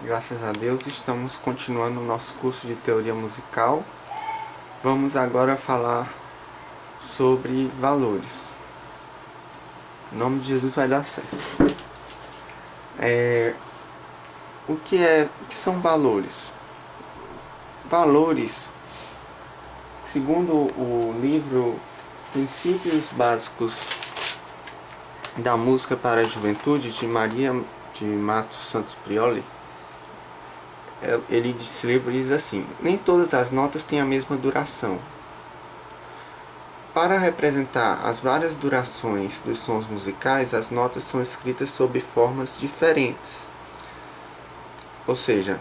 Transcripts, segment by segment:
Graças a Deus estamos continuando o nosso curso de teoria musical. Vamos agora falar sobre valores. Em nome de Jesus vai dar certo. O que são valores? Valores, segundo o livro Princípios Básicos da Música para a Juventude, de Maria de Matos Santos Prioli, esse livro diz assim: nem todas as notas têm a mesma duração. Para representar as várias durações dos sons musicais, as notas são escritas sob formas diferentes. Ou seja,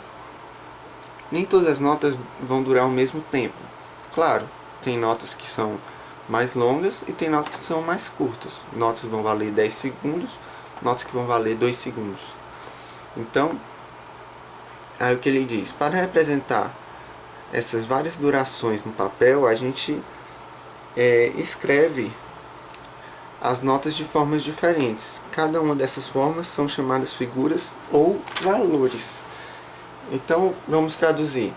nem todas as notas vão durar o mesmo tempo. Claro, tem notas que são mais longas e tem notas que são mais curtas. Notas que vão valer 10 segundos, notas que vão valer 2 segundos. Então, aí o que ele diz? Para representar essas várias durações no papel, a gente escreve as notas de formas diferentes. Cada uma dessas formas são chamadas figuras ou valores. Então, vamos traduzir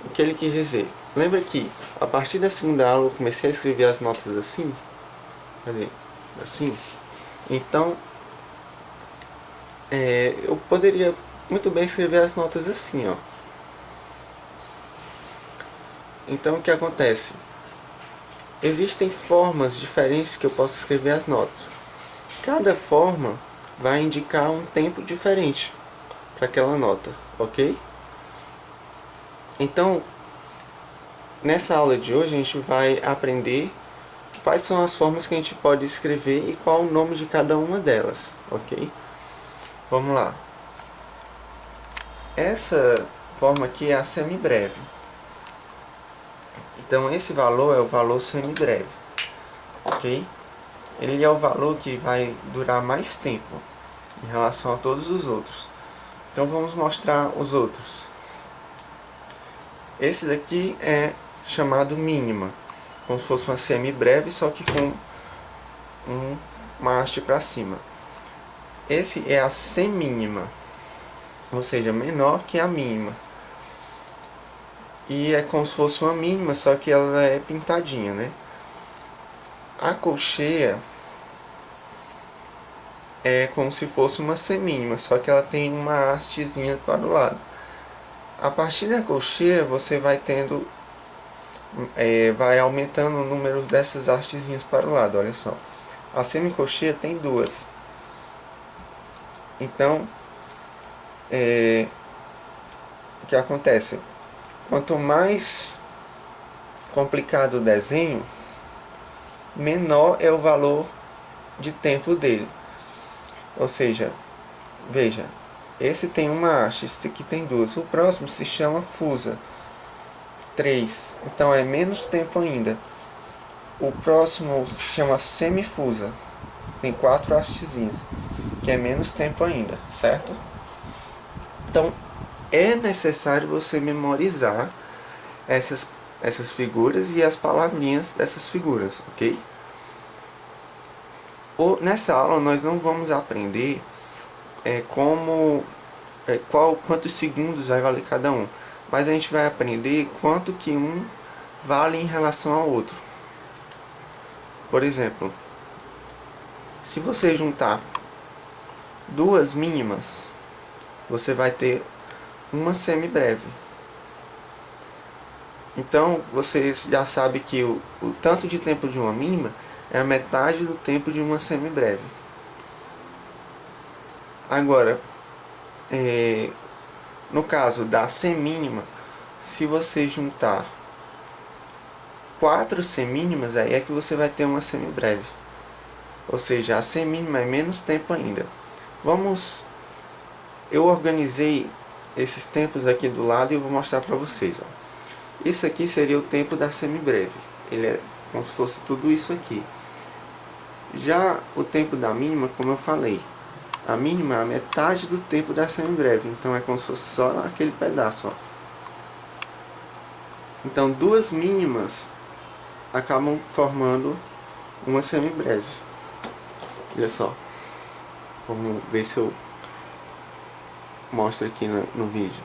o que ele quis dizer. Lembra que a partir da segunda aula eu comecei a escrever as notas assim? Cadê? Assim. Então, eu poderia muito bem escrever as notas assim, ó. Então, o que acontece? Existem formas diferentes que eu posso escrever as notas. Cada forma vai indicar um tempo diferente para aquela nota, ok? Então, nessa aula de hoje a gente vai aprender quais são as formas que a gente pode escrever e qual o nome de cada uma delas, ok? Vamos lá. Essa forma aqui é a semibreve. Então esse valor é o valor semibreve, ok? Ele é o valor que vai durar mais tempo em relação a todos os outros. Então vamos mostrar os outros. Esse daqui é chamado mínima, como se fosse uma semibreve, só que com uma haste para cima. Esse é a semínima, ou seja, menor que a mínima. E é como se fosse uma mínima, só que ela é pintadinha, né? A colcheia é como se fosse uma semínima, só que ela tem uma hastezinha para o lado. A partir da colcheia você vai tendo, vai aumentando o número dessas hastezinhas para o lado, olha só. A semicolcheia tem duas. Então, o que acontece? Quanto mais complicado o desenho, menor é o valor de tempo dele. Ou seja, veja, esse tem uma haste, esse aqui tem duas. O próximo se chama fusa, 3. Então é menos tempo ainda. O próximo se chama semifusa, tem 4 hastezinhas, que é menos tempo ainda, certo? Então é necessário você memorizar essas figuras e as palavrinhas dessas figuras, ok? Nessa aula nós não vamos aprender quantos segundos vai valer cada um, mas a gente vai aprender quanto que um vale em relação ao outro. Por exemplo, se você juntar duas mínimas, você vai ter uma semibreve. Então você já sabe que o tanto de tempo de uma mínima é a metade do tempo de uma semibreve. Agora, no caso da semínima, se você juntar 4 semínimas, aí é que você vai ter uma semibreve. Ou seja, a semínima é menos tempo ainda. Eu organizei esses tempos aqui do lado e eu vou mostrar para vocês. Ó. Isso aqui seria o tempo da semibreve. Ele é como se fosse tudo isso aqui. Já o tempo da mínima, como eu falei, a mínima é a metade do tempo da semibreve. Então é como se fosse só aquele pedaço. Ó. Então duas mínimas acabam formando uma semibreve. Olha só. Vamos ver se eu mostro aqui no vídeo.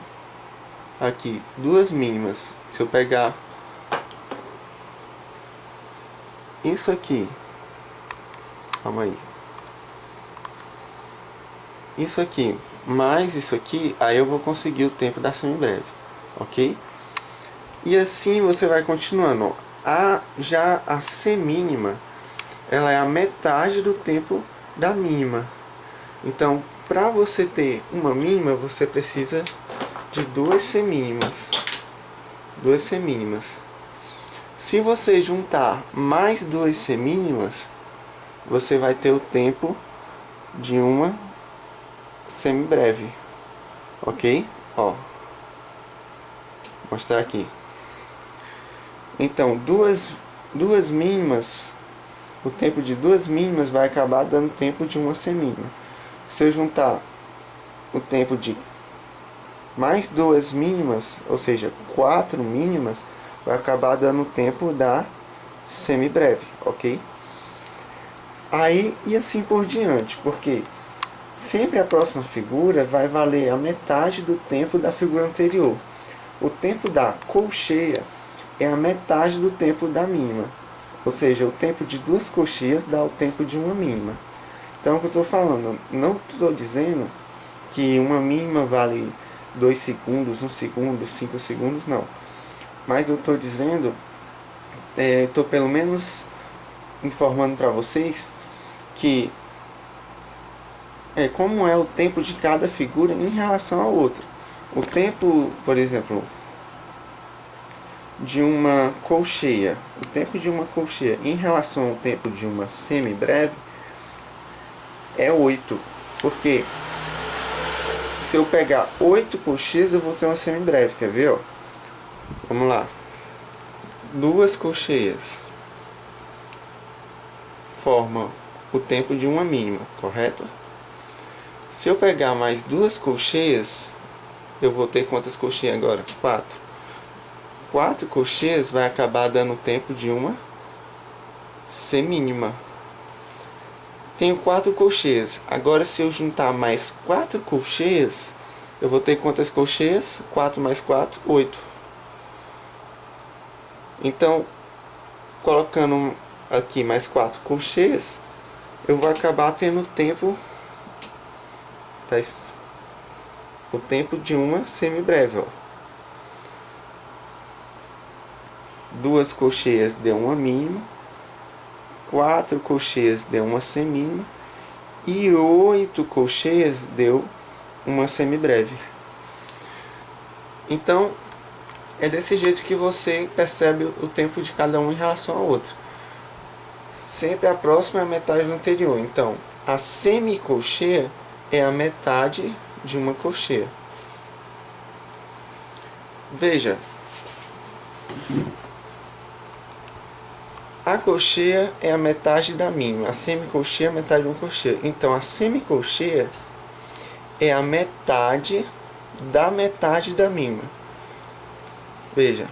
Aqui, duas mínimas. Se eu pegar isso aqui, calma aí, isso aqui mais isso aqui, aí eu vou conseguir o tempo da semibreve, ok? E assim você vai continuando. Já a semínima, ela é a metade do tempo da mínima. Então, para você ter uma mínima, você precisa de duas semínimas. Duas semínimas. Se você juntar mais duas semínimas, você vai ter o tempo de uma semibreve, ok? Ó, vou mostrar aqui. Então, duas mínimas, o tempo de duas mínimas vai acabar dando tempo de uma semínima. Se eu juntar o tempo de mais duas mínimas, ou seja, 4 mínimas, vai acabar dando o tempo da semibreve, ok? Aí, e assim por diante, porque sempre a próxima figura vai valer a metade do tempo da figura anterior. O tempo da colcheia é a metade do tempo da mínima. Ou seja, o tempo de duas colcheias dá o tempo de uma mínima. Então, o que eu estou falando, não estou dizendo que uma mínima vale 2 segundos, 1 segundo, 5 segundos, não. Mas eu estou dizendo, estou pelo menos informando para vocês que como é o tempo de cada figura em relação à outra. O tempo, por exemplo, de uma colcheia, o tempo de uma colcheia em relação ao tempo de uma semibreve é 8. Porque se eu pegar 8 colcheias, eu vou ter uma semibreve. Quer ver? Ó? Vamos lá. Duas colcheias formam o tempo de uma mínima, correto? Se eu pegar mais duas colcheias, eu vou ter quantas colcheias agora? 4. 4 colcheias vai acabar dando o tempo de uma semínima. Tenho 4 colcheias. Agora, se eu juntar mais 4 colcheias, eu vou ter quantas colcheias? 4 mais 4, 8. Então, colocando aqui mais 4 colcheias, eu vou acabar tendo tempo, o tempo de uma semibreve. Ó. 2 colcheias deu uma mínima, 4 colcheias deu uma semínima e 8 colcheias deu uma semibreve. Então, é desse jeito que você percebe o tempo de cada um em relação ao outro. Sempre a próxima é a metade do anterior. Então, a semicolcheia é a metade de uma colcheia. Veja, a colcheia é a metade da mínima, a semicolcheia é a metade de uma colcheia. Então, a semicolcheia é a metade da mínima. Veja,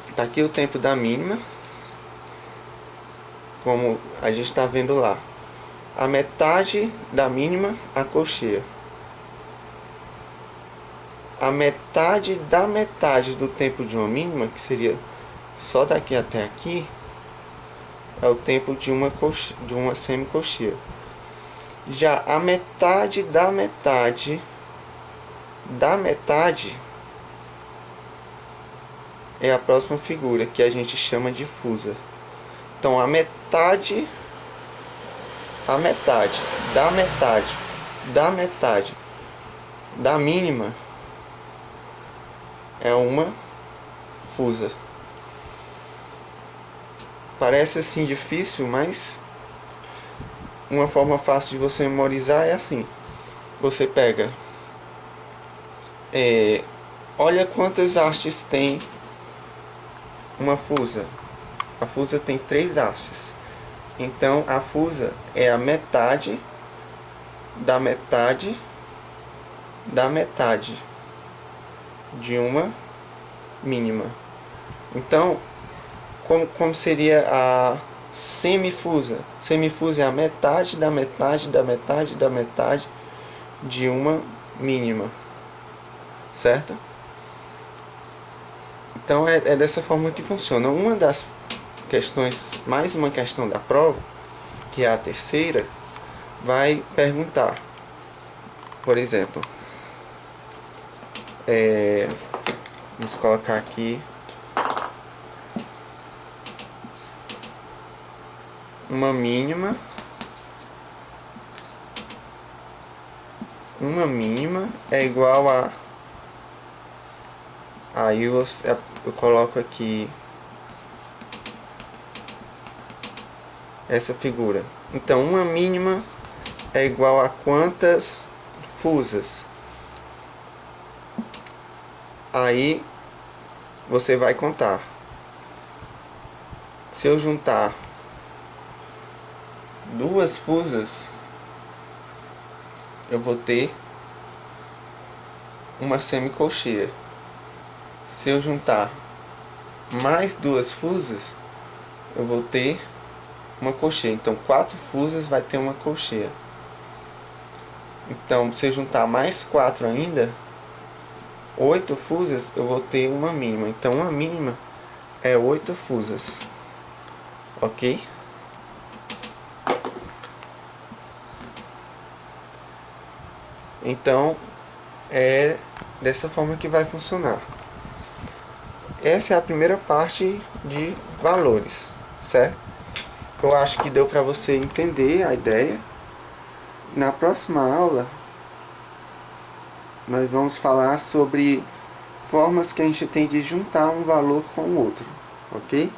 está aqui o tempo da mínima, como a gente está vendo lá. A metade da mínima, a colcheia. A metade da metade do tempo de uma mínima, que seria só daqui até aqui, é o tempo de uma semicolcheia. Já a metade da metade é a próxima figura, que a gente chama de fusa. Então, a metade da mínima é uma fusa. Parece assim difícil, mas uma forma fácil de você memorizar é assim. Você pega, olha quantas hastes tem uma fusa. A fusa tem 3 hastes. Então a fusa é a metade da metade de uma mínima. Então, como seria a semifusa? Semifusa é a metade da metade da metade da metade de uma mínima, certo? Então é dessa forma que funciona. Uma das questões, mais uma questão da prova, que é a terceira, vai perguntar, por exemplo, vamos colocar aqui uma mínima é igual a, aí eu coloco aqui essa figura. Então uma mínima é igual a quantas fusas? Aí você vai contar. Se eu juntar duas fusas, eu vou ter uma semicolcheia. Se eu juntar mais duas fusas, eu vou ter uma colcheia. Então 4 fusas vai ter uma colcheia. Então se eu juntar mais 4 ainda, 8 fusas, eu vou ter uma mínima. Então uma mínima é 8 fusas. Ok? Então é dessa forma que vai funcionar. Essa é a primeira parte de valores, certo? Eu acho que deu para você entender a ideia. Na próxima aula nós vamos falar sobre formas que a gente tem de juntar um valor com o outro, ok?